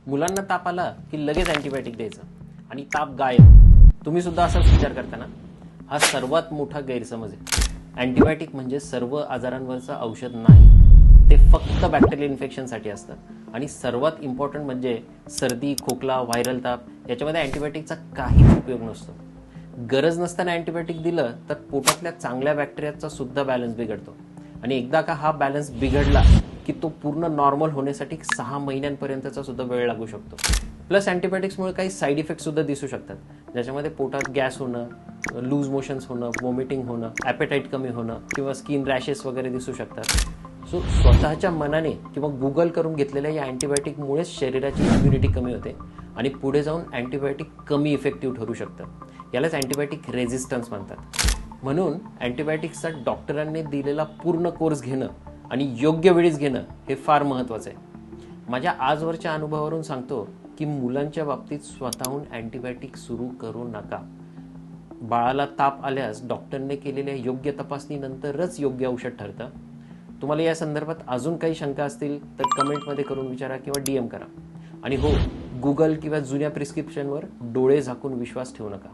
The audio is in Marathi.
मुलांना ताप आला की लगेच अँटीबायोटिक द्यायचं आणि ताप गायब. तुम्ही सुद्धा असाच विचार करता ना? हा सर्वात मोठा गैरसमज आहे. अँटीबायोटिक म्हणजे सर्व आजारांवरचं औषध नाही, ते फक्त बॅक्टेरियल इन्फेक्शनसाठी असतं. आणि सर्वात इम्पॉर्टंट म्हणजे सर्दी, खोकला, व्हायरल ताप याच्यामध्ये अँटीबायोटिकचा काहीच उपयोग नसतो. गरज नसताना अँटीबायोटिक दिलं तर पोटातल्या चांगल्या बॅक्टेरियाचा सुद्धा बॅलन्स बिघडतो. आणि एकदा का हा बॅलन्स बिघडला की तो पूर्ण नॉर्मल होण्यासाठी 6 महिन्यांपर्यंतचा सुद्धा वेळ लागू शकतो. प्लस अँटीबायोटिक्समुळे काही साईड इफेक्ट सुद्धा दिसू शकतात, ज्याच्यामध्ये पोटात गॅस होणं, लूज मोशन्स होणं, वॉमिटिंग होणं, ॲपेटाईट कमी होणं किंवा स्किन रॅशेस वगैरे दिसू शकतात. सो स्वतःच्या मनाने किंवा गुगल करून घेतलेल्या या अँटीबायोटिकमुळेच शरीराची इम्युनिटी कमी होते आणि पुढे जाऊन अँटीबायोटिक कमी इफेक्टिव्ह ठरू शकतं. यालाच अँटीबायोटिक रेझिस्टन्स म्हणतात. म्हणून अँटीबायोटिक्सचा डॉक्टरांनी दिलेला पूर्ण कोर्स घेणं आणि योग्य वेळीच घेणं हे फार महत्त्वाचं आहे. माझ्या आजवरच्या अनुभवावरून सांगतो की मुलांच्या बाबतीत स्वतःहून अँटीबायोटिक सुरू करू नका. बाळाला ताप आल्यास डॉक्टरने केलेल्या योग्य तपासणीनंतरच योग्य औषध ठरतं. तुम्हाला या संदर्भात अजून काही शंका असतील तर कमेंटमध्ये करून विचारा किंवा DM करा. आणि हो, गुगल किंवा जुन्या प्रिस्क्रिप्शनवर डोळे झाकून विश्वास ठेवू नका.